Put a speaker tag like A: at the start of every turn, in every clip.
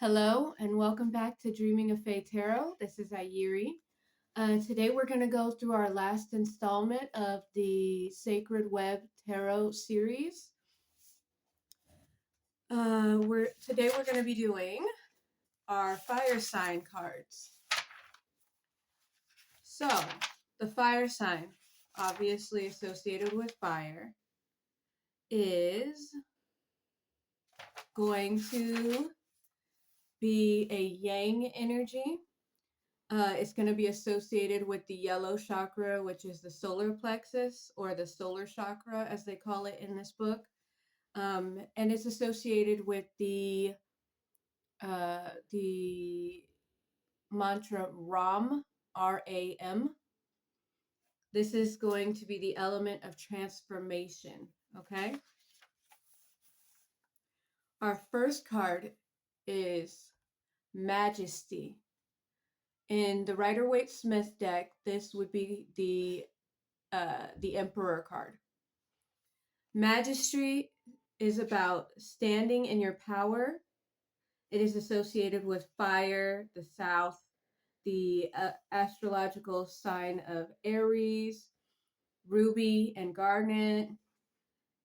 A: Hello and welcome back to Dreaming of Fae Tarot. This is Ayiri. Today we're going to go through our last installment of the Sacred Web Tarot series. Today we're going to be doing our fire sign cards. So, the fire sign, obviously associated with fire, is going to be a yang energy. It's going to be associated with the yellow chakra, which is the solar plexus or the solar chakra, as they call it in this book. And it's associated with the mantra Ram, RAM. This is going to be the element of transformation. Okay. Our first card is Majesty. In the Rider-Waite-Smith deck, this would be the Emperor card. Majesty is about standing in your power. It is associated with fire, the south, the astrological sign of Aries, ruby and garnet.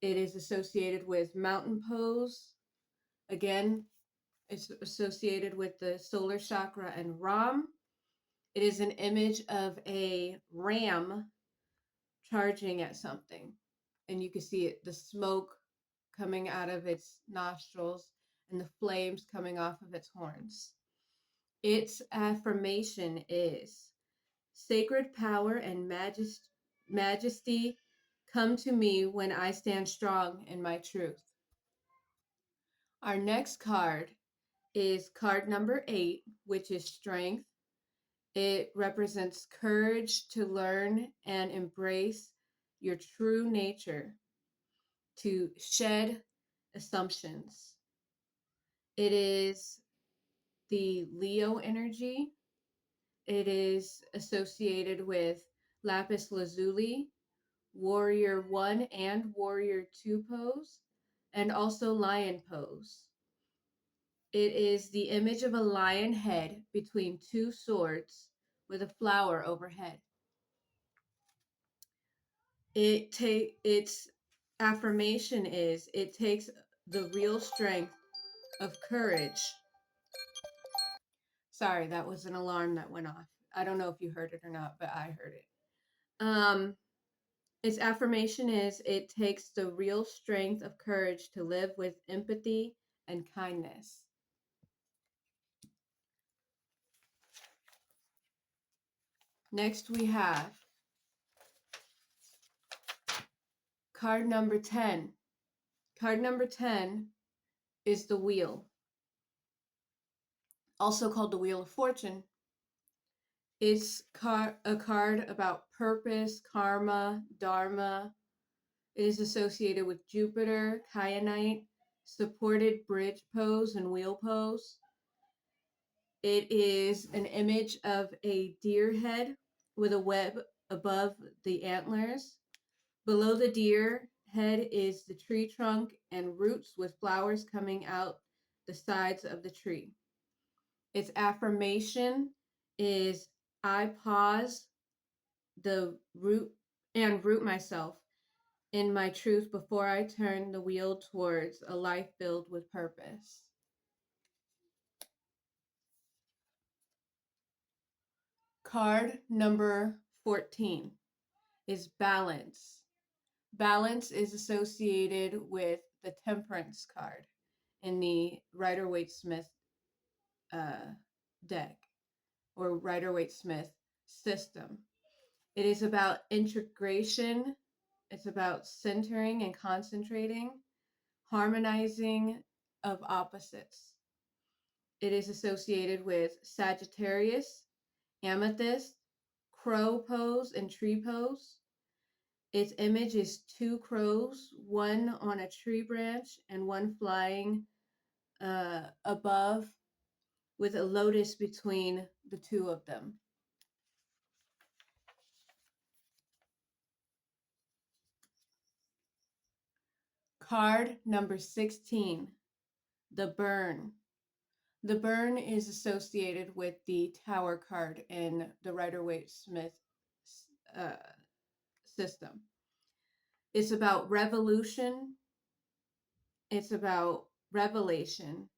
A: It is associated with mountain pose. Again, it's associated with the solar chakra and Ram. It is an image of a ram charging at something. And you can see it, the smoke coming out of its nostrils and the flames coming off of its horns. Its affirmation is sacred power and majesty come to me when I stand strong in my truth. Our next card is card number 8, which is strength. It represents courage to learn and embrace your true nature, to shed assumptions. It is the Leo energy. It is associated with lapis lazuli, warrior 1 and warrior 2 pose, and also lion pose. It is the image of a lion head between two swords with a flower overhead. Its affirmation is it takes the real strength of courage. Sorry, that was an alarm that went off. I don't know if you heard it or not, but I heard it. Its affirmation is it takes the real strength of courage to live with empathy and kindness. Next, we have card number 10. Card number 10 is the wheel, also called the Wheel of Fortune. It's a card about purpose, karma, dharma. It is associated with Jupiter, kyanite, supported bridge pose, and wheel pose. It is an image of a deer head with a web above the antlers. Below the deer head is the tree trunk and roots with flowers coming out the sides of the tree. Its affirmation is I pause the root myself in my truth before I turn the wheel towards a life filled with purpose. Card number 14 is balance. Balance is associated with the temperance card in the Rider-Waite-Smith deck or Rider-Waite-Smith system. It is about integration. It's about centering and concentrating, harmonizing of opposites. It is associated with Sagittarius, amethyst, crow pose, and tree pose. Its image is two crows, one on a tree branch and one flying above with a lotus between the two of them. Card number 16, the burn. The burn is associated with the Tower card in the Rider-Waite-Smith uh, system. It's about revolution, it's about revelation,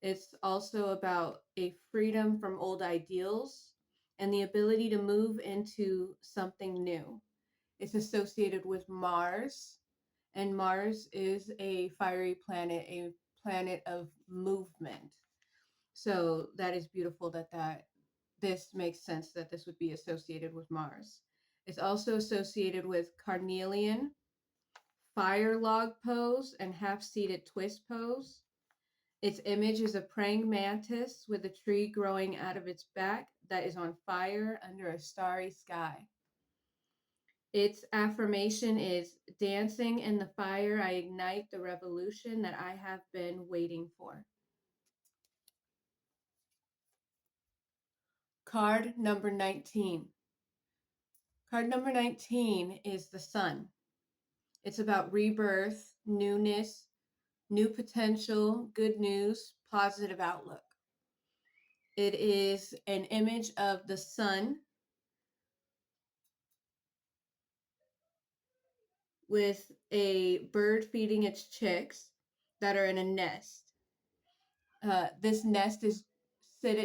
A: it's also about a freedom from old ideals and the ability to move into something new. It's associated with Mars, and Mars is a fiery planet, a planet of movement. So that is beautiful that this makes sense that this would be associated with Mars. It's also associated with carnelian, fire log pose, and half seated twist pose. Its image is a praying mantis with a tree growing out of its back that is on fire under a starry sky. Its affirmation is dancing in the fire, I ignite the revolution that I have been waiting for. Card number 19. Card number 19 is the sun. It's about rebirth, newness, new potential, good news, positive outlook. It is an image of the sun with a bird feeding its chicks that are in a nest. This nest is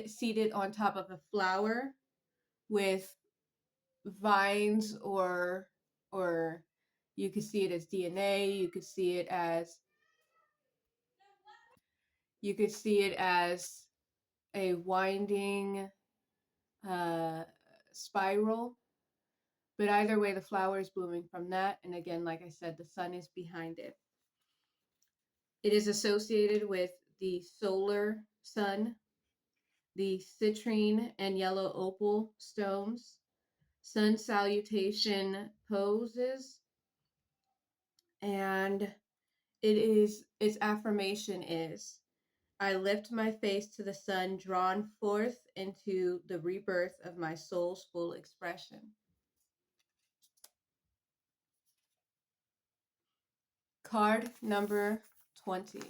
A: seated on top of a flower with vines, or you could see it as DNA. You could see it as a winding uh, spiral. But either way, the flower is blooming from that. And again, like I said, the sun is behind it. It is associated with the solar sun, the citrine and yellow opal stones, sun salutation poses, and its affirmation is I lift my face to the sun, drawn forth into the rebirth of my soul's full expression. Card number 20.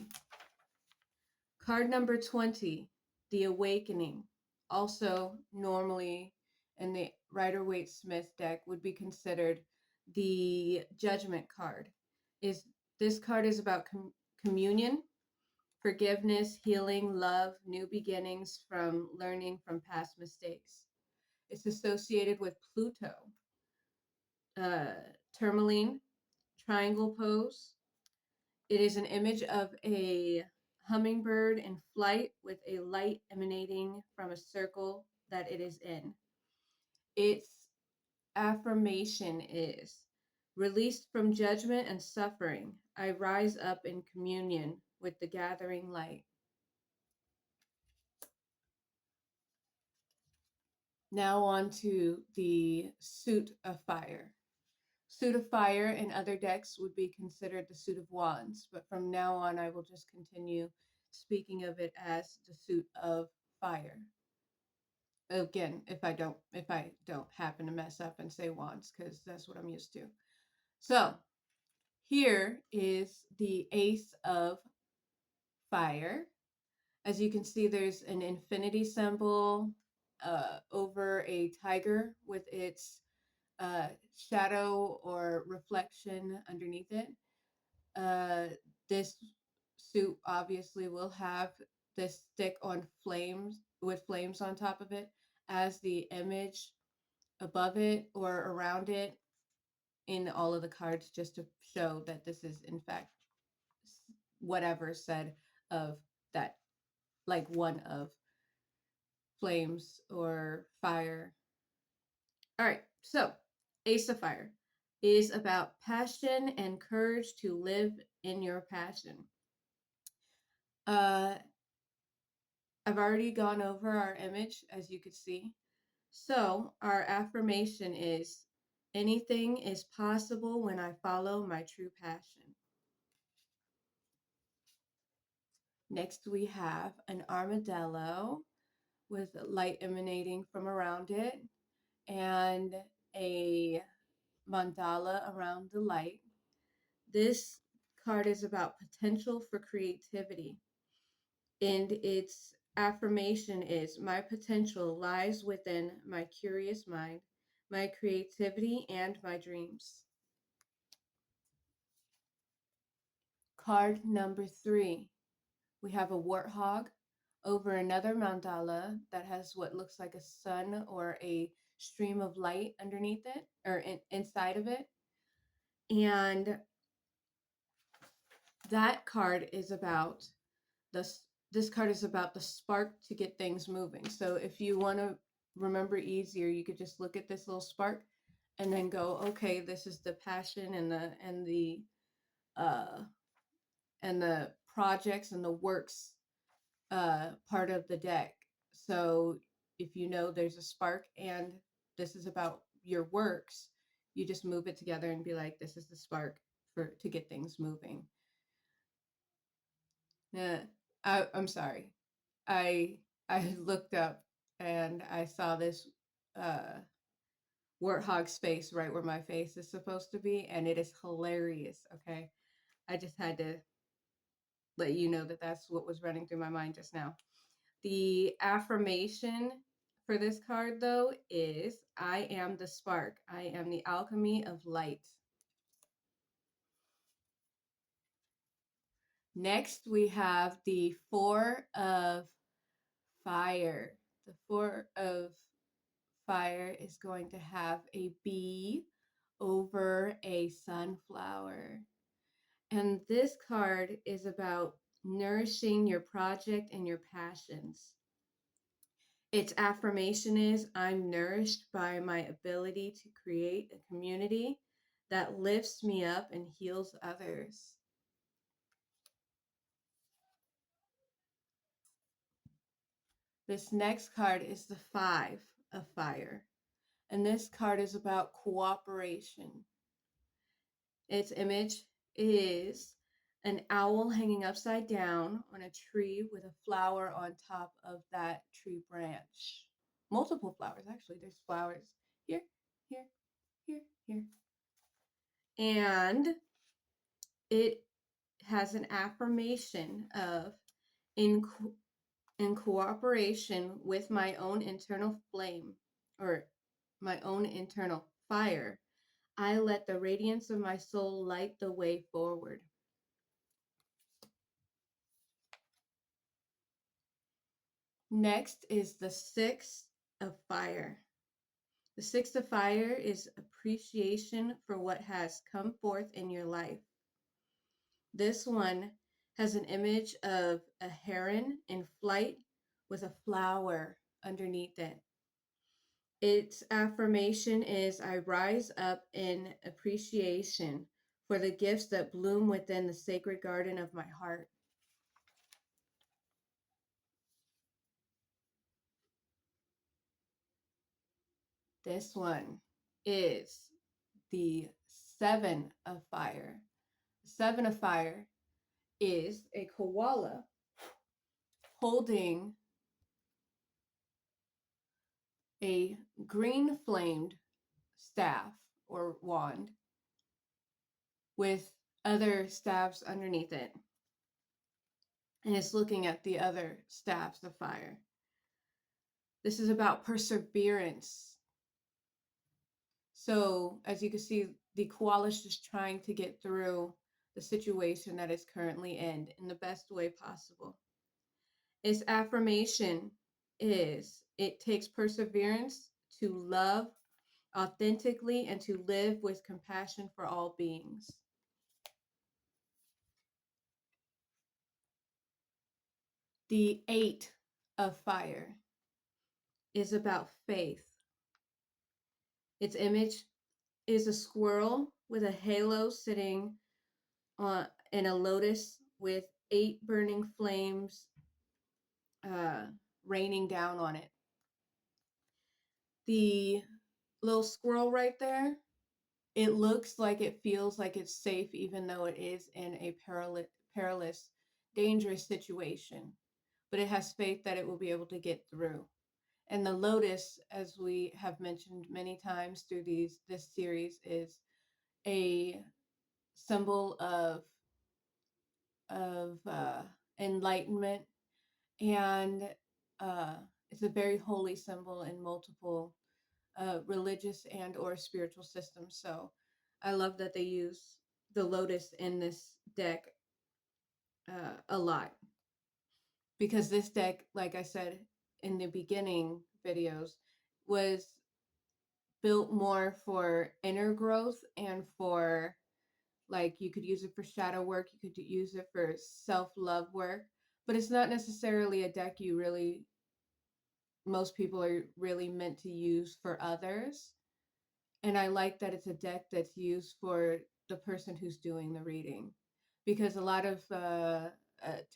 A: Card number 20, the awakening, also normally in the Rider-Waite-Smith deck would be considered the judgment card. Is this card is about communion, forgiveness, healing, love, new beginnings from learning from past mistakes. It's associated with Pluto, uh, tourmaline, triangle pose. It is an image of a hummingbird in flight with a light emanating from a circle that it is in. Its affirmation is released from judgment and suffering. I rise up in communion with the gathering light. Now on to the suit of fire. Suit of fire in other decks would be considered the suit of wands, but from now on I will just continue speaking of it as the suit of fire. Again, if I don't happen to mess up and say wands, because that's what I'm used to. So here is the ace of fire. As you can see, there's an infinity symbol over a tiger with its shadow or reflection underneath it. This suit obviously will have this stick on flames with flames on top of it as the image above it or around it in all of the cards, just to show that this is in fact whatever said of that, like one of flames or fire. All right, so Ace of Fire is about passion and courage to live in your passion. Uh, I've already gone over our image, as you could see. So our affirmation is anything is possible when I follow my true passion. Next, we have an armadillo with light emanating from around it and a mandala around the light. This card is about potential for creativity, and its affirmation is my potential lies within my curious mind, my creativity, and my dreams. Card number 3, we have a warthog over another mandala that has what looks like a sun or a stream of light underneath it or inside of it. And that card is about this this card is about the spark to get things moving. So if you want to remember easier, you could just look at this little spark and then go, okay, this is the passion uh and the projects and the works part of the deck. So if you know there's a spark and this is about your works, you just move it together and be like, this is the spark for to get things moving. Yeah, I'm sorry. I I looked up and I saw this uh warthog face right where my face is supposed to be, and it is hilarious. Okay, I just had to let you know that that's what was running through my mind just now. The affirmation for this card, though, is I am the spark. I am the alchemy of light. Next, we have the Four of Fire. The Four of Fire is going to have a bee over a sunflower. And this card is about nourishing your project and your passions. Its affirmation is I'm nourished by my ability to create a community that lifts me up and heals others. This next card is the Five of Fire, and this card is about cooperation. Its image is an owl hanging upside down on a tree with a flower on top of that tree branch. Multiple flowers, actually. There's flowers here, here, here, here. And it has an affirmation of in, in cooperation with my own internal flame or my own internal fire, I let the radiance of my soul light the way forward. Next is the Six of Fire. The Six of Fire is appreciation for what has come forth in your life. This one has an image of a heron in flight with a flower underneath it. Its affirmation is I rise up in appreciation for the gifts that bloom within the sacred garden of my heart. This one is the Seven of Fire. Seven of Fire is a koala holding a green flamed staff or wand with other staffs underneath it. And it's looking at the other staffs of fire. This is about perseverance. So, as you can see, the koala is just trying to get through the situation that it's currently in the best way possible. Its affirmation is it takes perseverance to love authentically and to live with compassion for all beings. The Eight of Fire is about faith. Its image is a squirrel with a halo sitting in a lotus with 8 burning flames uh, raining down on it. The little squirrel right there, it looks like it feels like it's safe, even though it is in a perilous, dangerous situation. But it has faith that it will be able to get through. And the lotus, as we have mentioned many times through this series, is a symbol of enlightenment, and uh, it's a very holy symbol in multiple religious and or spiritual systems. So I love that they use the lotus in this deck a lot, because this deck, like I said in the beginning videos, was built more for inner growth and for, like, you could use it for shadow work, you could use it for self-love work, but it's not necessarily a deck you really, most people are really meant to use for others. And I like that it's a deck that's used for the person who's doing the reading, because a lot of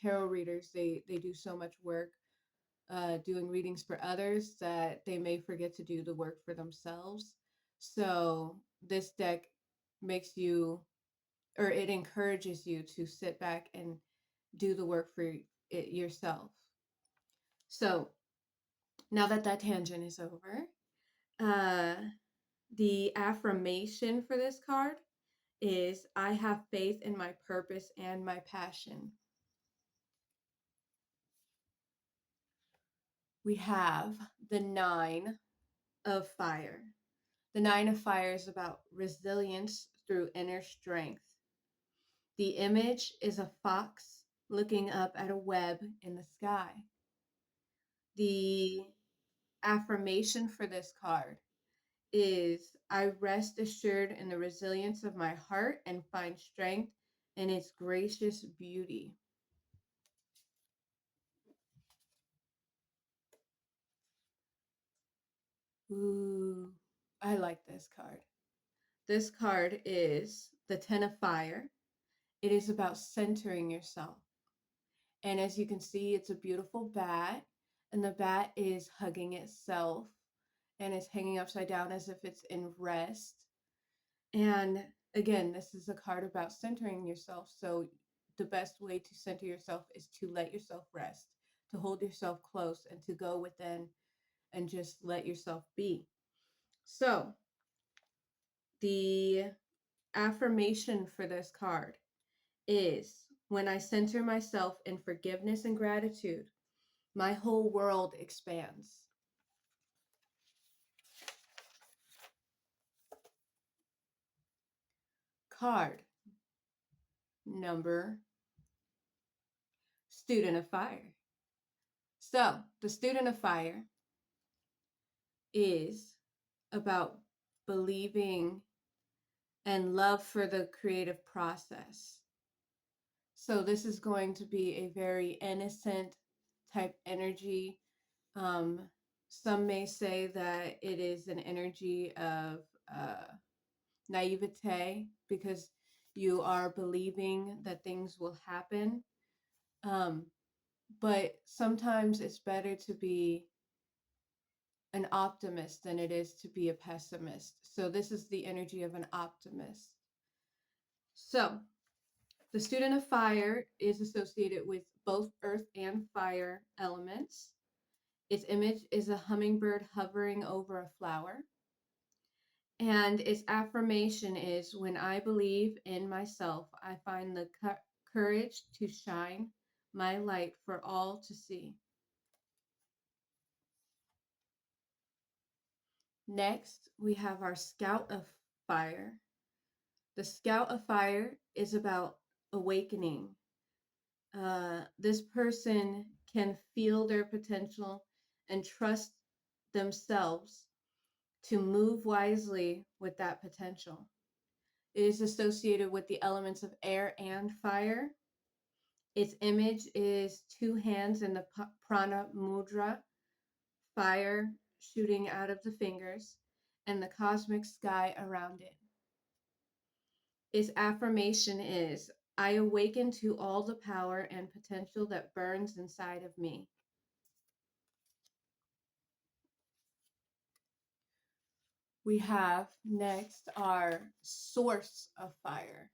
A: tarot readers, they do so much work doing readings for others that they may forget to do the work for themselves. So this deck makes you, or it encourages you to sit back and do the work for it yourself. So now that that tangent is over, uh, the affirmation for this card is I have faith in my purpose and my passion. We have the Nine of Fire. The Nine of Fire is about resilience through inner strength. The image is a fox looking up at a web in the sky. The affirmation for this card is I rest assured in the resilience of my heart and find strength in its gracious beauty. Ooh, I like this card. This card is the Ten of Fire. It is about centering yourself. And as you can see, it's a beautiful bat, and the bat is hugging itself and it's hanging upside down as if it's in rest. And again, this is a card about centering yourself. So the best way to center yourself is to let yourself rest, to hold yourself close, and to go within and just let yourself be. So the affirmation for this card is when I center myself in forgiveness and gratitude, my whole world expands. Card number, Student of Fire. So, the Student of Fire is about believing and love for the creative process. So, this is going to be a very innocent type energy. Um, some may say that it is an energy of naivete, because you are believing that things will happen. Um, but sometimes it's better to be an optimist than it is to be a pessimist. So this is the energy of an optimist. So the Student of Fire is associated with both earth and fire elements. Its image is a hummingbird hovering over a flower. And its affirmation is when I believe in myself, I find the courage to shine my light for all to see. Next, we have our Scout of Fire. The Scout of Fire is about awakening. This person can feel their potential and trust themselves to move wisely with that potential. It is associated with the elements of air and fire. Its image is two hands in the prana mudra, fire shooting out of the fingers, and the cosmic sky around it. Its affirmation is I awaken to all the power and potential that burns inside of me. We have next our Source of Fire.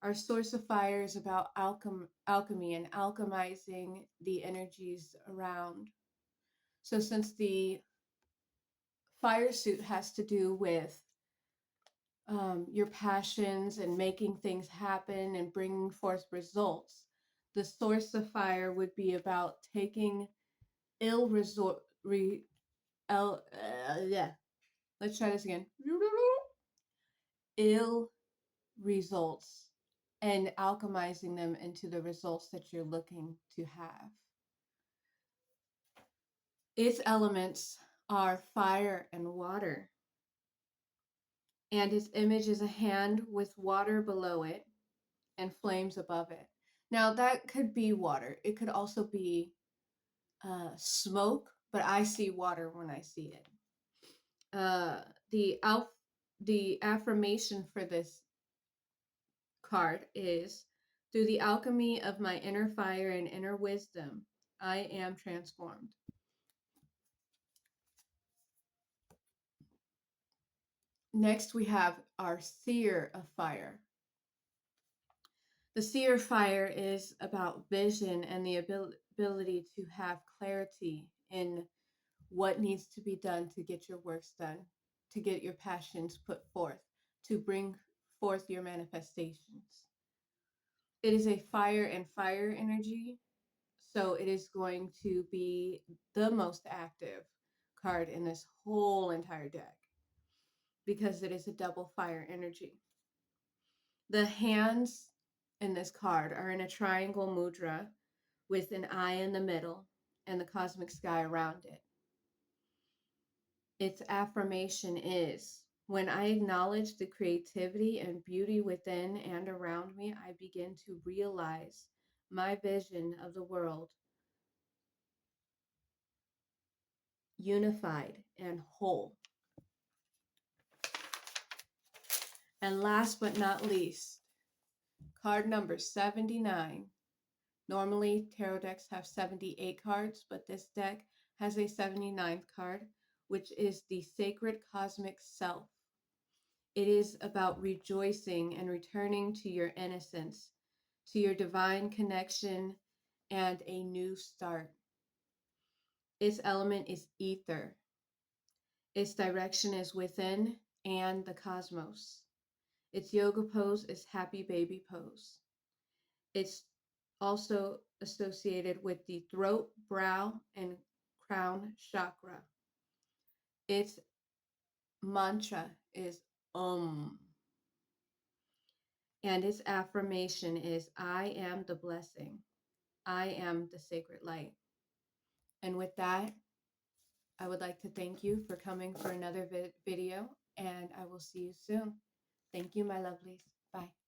A: Our Source of Fire is about alchemy and alchemizing the energies around. So, since the fire suit has to do with your passions and making things happen and bringing forth results, the Source of Fire would be about taking ill resort, yeah. Let's try this again. Ill results and alchemizing them into the results that you're looking to have. Its elements are fire and water, and its image is a hand with water below it and flames above it. Now, that could be water. It could also be smoke, but I see water when I see it. Uh, the the affirmation for this card is through the alchemy of my inner fire and inner wisdom, I am transformed. Next, we have our seer of fire. The seer fire is about vision and the ability to have clarity in what needs to be done to get your works done, to get your passions put forth, to bring forth your manifestations. It is a fire and fire energy, so it is going to be the most active card in this whole entire deck because it is a double fire energy. The hands in this card are in a triangle mudra with an eye in the middle and the cosmic sky around it. Its affirmation is when I acknowledge the creativity and beauty within and around me, I begin to realize my vision of the world unified and whole. And last but not least, card number 79. Normally, tarot decks have 78 cards, but this deck has a 79th card, which is the Sacred Cosmic Self. It is about rejoicing and returning to your innocence, to your divine connection, and a new start. Its element is ether. Its direction is within and the cosmos. Its yoga pose is happy baby pose. It's also associated with the throat, brow, and crown chakra. Its mantra is Om. And its affirmation is I am the blessing. I am the sacred light. And with that, I would like to thank you for coming for another video, and I will see you soon. Thank you, my lovelies. Bye.